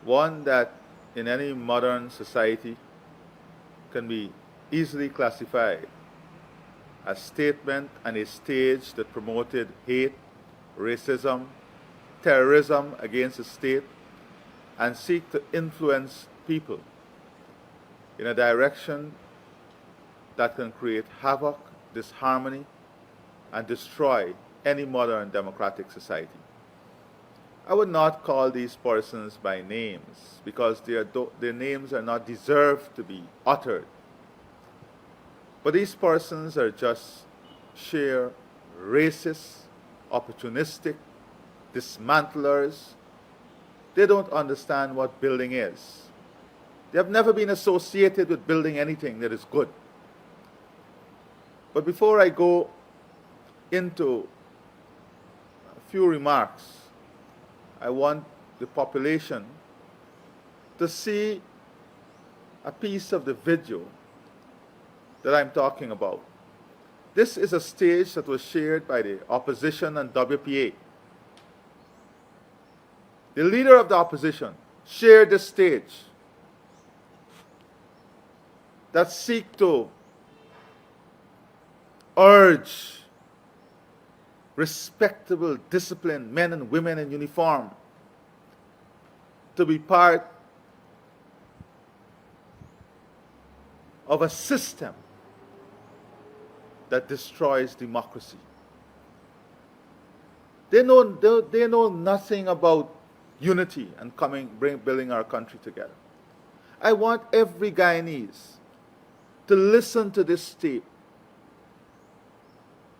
one that in any modern society can be easily classified as statement and a stage that promoted hate, racism, terrorism against the state, and seek to influence people in a direction that can create havoc, disharmony, and destroy any modern democratic society. I would not call these persons by names because their names are not deserved to be uttered. But these persons are just sheer racist, opportunistic, dismantlers. They don't understand what building is. They have never been associated with building anything that is good. But before I go into a few remarks, I want the population to see a piece of the video that I'm talking about. This is a stage that was shared by the opposition and WPA. The leader of the opposition shared the stage that seek to urge respectable, disciplined men and women in uniform to be part of a system that destroys democracy. They know nothing about unity and building our country together. I want every Guyanese to listen to this tape,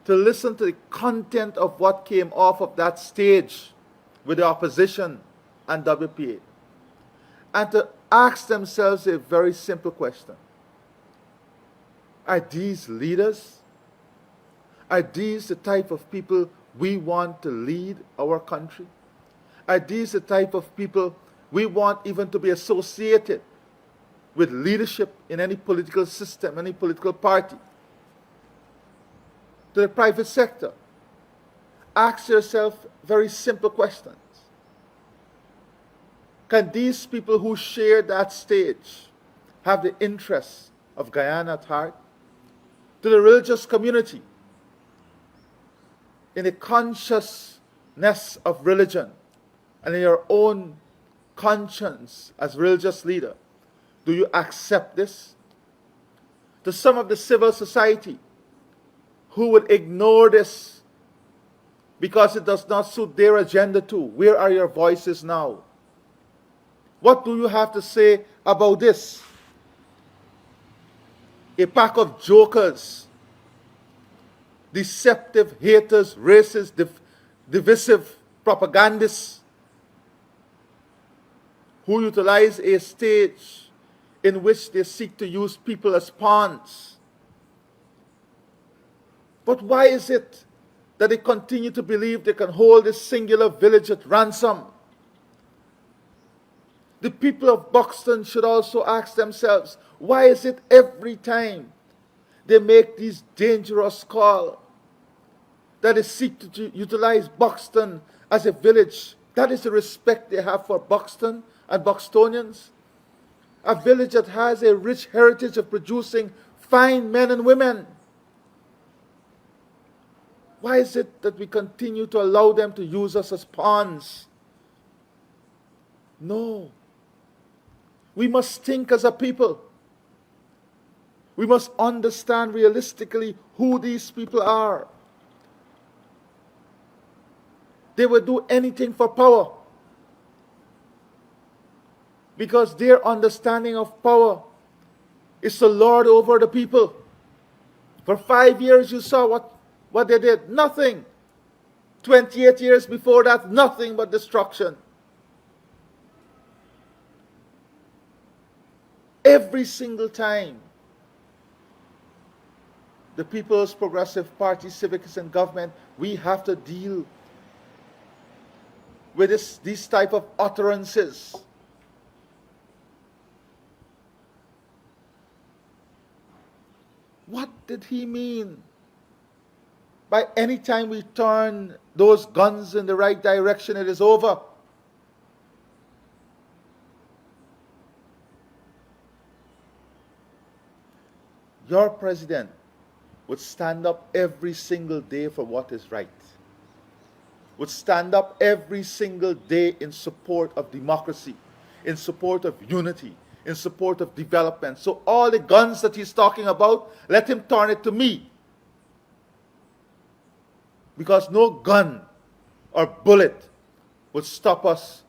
to listen to the content of what came off of that stage with the opposition and WPA, and to ask themselves a very simple question. Are these leaders? Are these the type of people we want to lead our country? Are these the type of people we want even to be associated with leadership in any political system, any political party? To the private sector, ask yourself very simple questions. Can these people who share that stage have the interests of Guyana at heart? To the religious community, in the consciousness of religion and in your own conscience as religious leader, do you accept this? To some of the civil society who would ignore this because it does not suit their agenda too, where are your voices now? What do you have to say about this? A pack of jokers, deceptive haters, racist, divisive propagandists who utilize a stage in which they seek to use people as pawns. But why is it that they continue to believe they can hold this singular village at ransom? The people of Buxton should also ask themselves, why is it every time they make these dangerous calls that they seek to utilize Buxton as a village? That is the respect they have for Buxton and Buxtonians. A village that has a rich heritage of producing fine men and women. Why is it that we continue to allow them to use us as pawns? No. We must think as a people. We must understand realistically who these people are. They will do anything for power, because their understanding of power is to lord over the people. For 5 years you saw what they did. Nothing. 28 years before that, nothing but destruction. Every single time the People's Progressive Party, civics and government, we have to deal with these type of utterances. What did he mean by any time we turn those guns in the right direction, it is over? Your president would stand up every single day for what is right, would stand up every single day in support of democracy, in support of unity, in support of development. So all the guns that he's talking about, let him turn it to me. Because no gun or bullet would stop us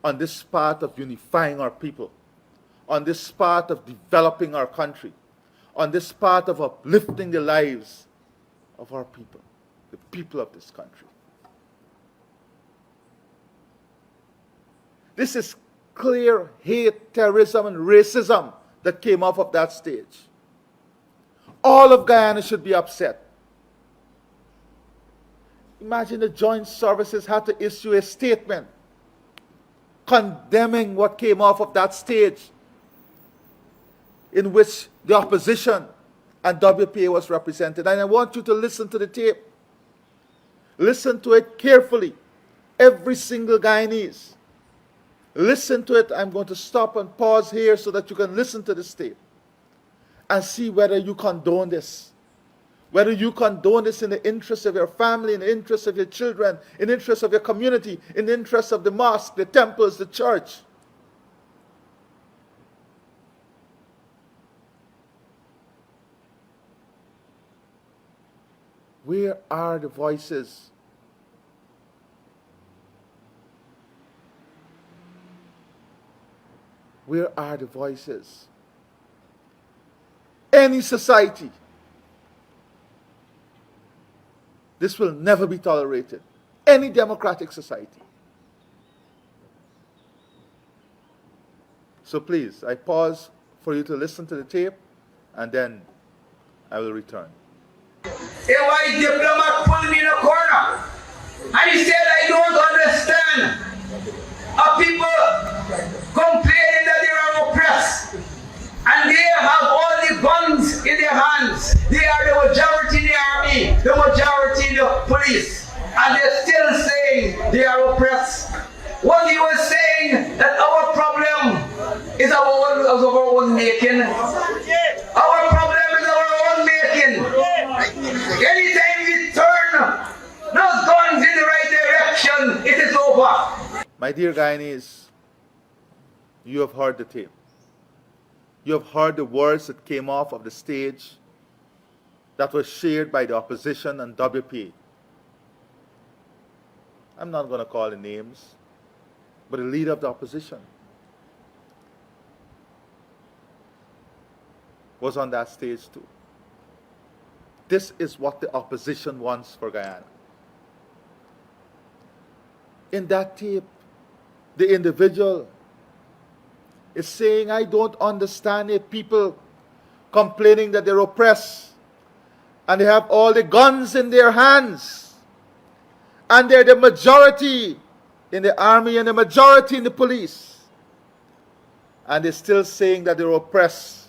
on this path of unifying our people, on this path of developing our country, on this path of uplifting the lives of our people, the people of this country. This is clear hate, terrorism, and racism that came off of that stage. All of Guyana should be upset. Imagine the joint services had to issue a statement condemning what came off of that stage, in which the opposition and WPA was represented. And I want you to listen to the tape. Listen to it carefully. Every single Guyanese. Listen to it. I'm going to stop and pause here so that you can listen to this tape and see whether you condone this. Whether you condone this in the interest of your family, in the interest of your children, in the interest of your community, in the interest of the mosque, the temples, the church. Where are the voices? Where are the voices? Any society, this will never be tolerated. Any democratic society. So please, I pause for you to listen to the tape, and then I will return. A white diplomat pulled me in a corner, and he said, I don't understand how people complaining that they are oppressed, and they have all the guns in their hands. They are the majority in the army, the majority in the police, and they're still saying they are oppressed. What he was saying, that our problem is of our own making. Our problem is our own making. Anytime we turn those guns in the right direction, it is over. My dear Guyanese, you have heard the tape. You have heard the words that came off of the stage that was shared by the opposition and WPA. I'm not going to call the names, but the leader of the opposition was on that stage too. This is what the opposition wants for Guyana. In that tape, the individual is saying, I don't understand it. People complaining that they're oppressed and they have all the guns in their hands and they're the majority in the army and the majority in the police, and they're still saying that they're oppressed.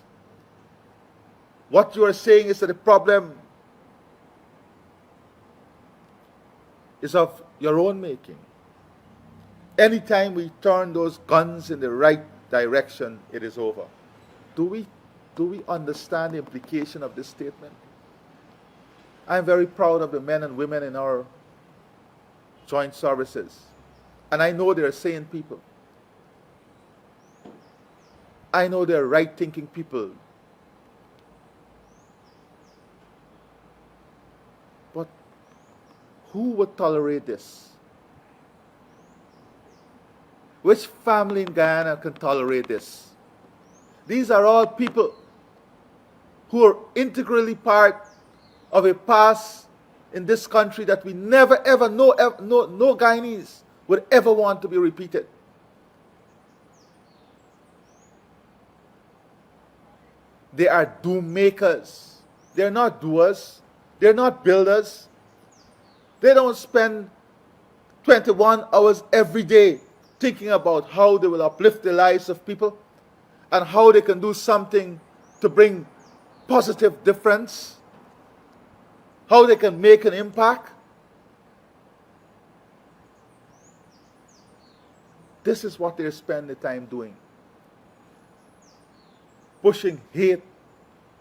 What you are saying is that the problem is of your own making. Anytime we turn those guns in the right direction, it is over. Do we understand the implication of this statement? I'm very proud of the men and women in our joint services. And I know they're sane people. I know they're right-thinking people. But who would tolerate this? Which family in Guyana can tolerate this? These are all people who are integrally part of a past in this country that we never ever, no Guyanese would ever want to be repeated. They are doom makers. They're not doers. They're not builders. They don't spend 21 hours every day thinking about how they will uplift the lives of people and how they can do something to bring positive difference, how they can make an impact. This is what they spend the time doing. Pushing hate,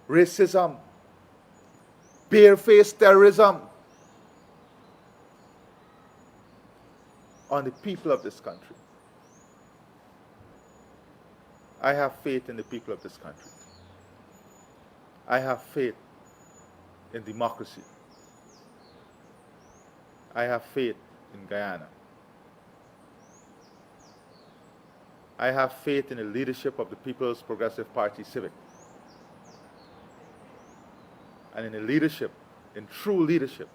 racism, barefaced terrorism on the people of this country. I have faith in the people of this country. I have faith in democracy. I have faith in Guyana. I have faith in the leadership of the People's Progressive Party Civic. And in the leadership, in true leadership,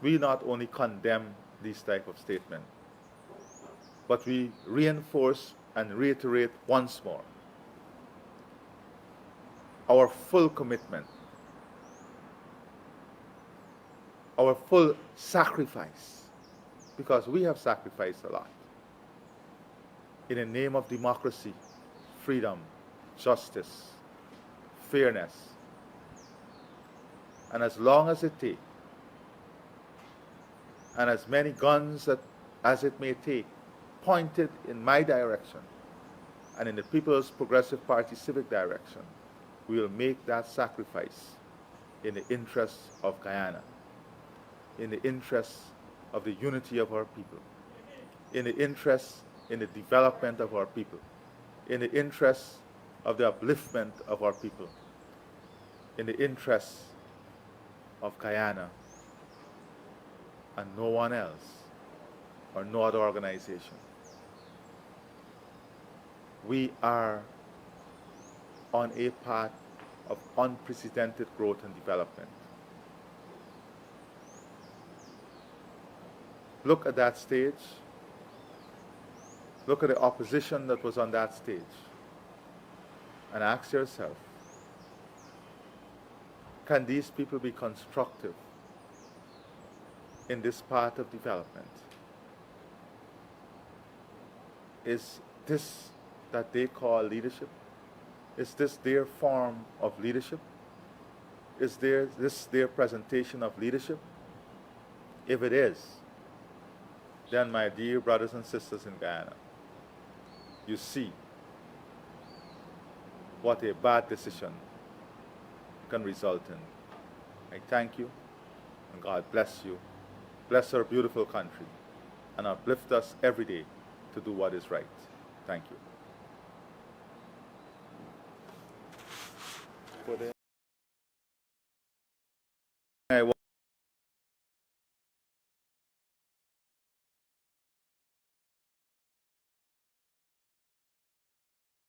we not only condemn these type of statements, but we reinforce and reiterate once more our full commitment, our full sacrifice, because we have sacrificed a lot, in the name of democracy, freedom, justice, fairness. And as long as it takes, and as many guns as it may take, pointed in my direction and in the People's Progressive Party Civic direction, we will make that sacrifice in the interests of Guyana, in the interests of the unity of our people, in the interests in the development of our people, in the interests of the upliftment of our people, in the interests of Guyana and no one else or no other organization. We are on a path of unprecedented growth and development. Look at that stage. Look at the opposition that was on that stage and ask yourself, can these people be constructive in this path of development? Is this that they call leadership? Is this their form of leadership? Is this their presentation of leadership? If it is, then my dear brothers and sisters in Guyana, you see what a bad decision can result in. I thank you, and God bless you. Bless our beautiful country, and uplift us every day to do what is right. Thank you. I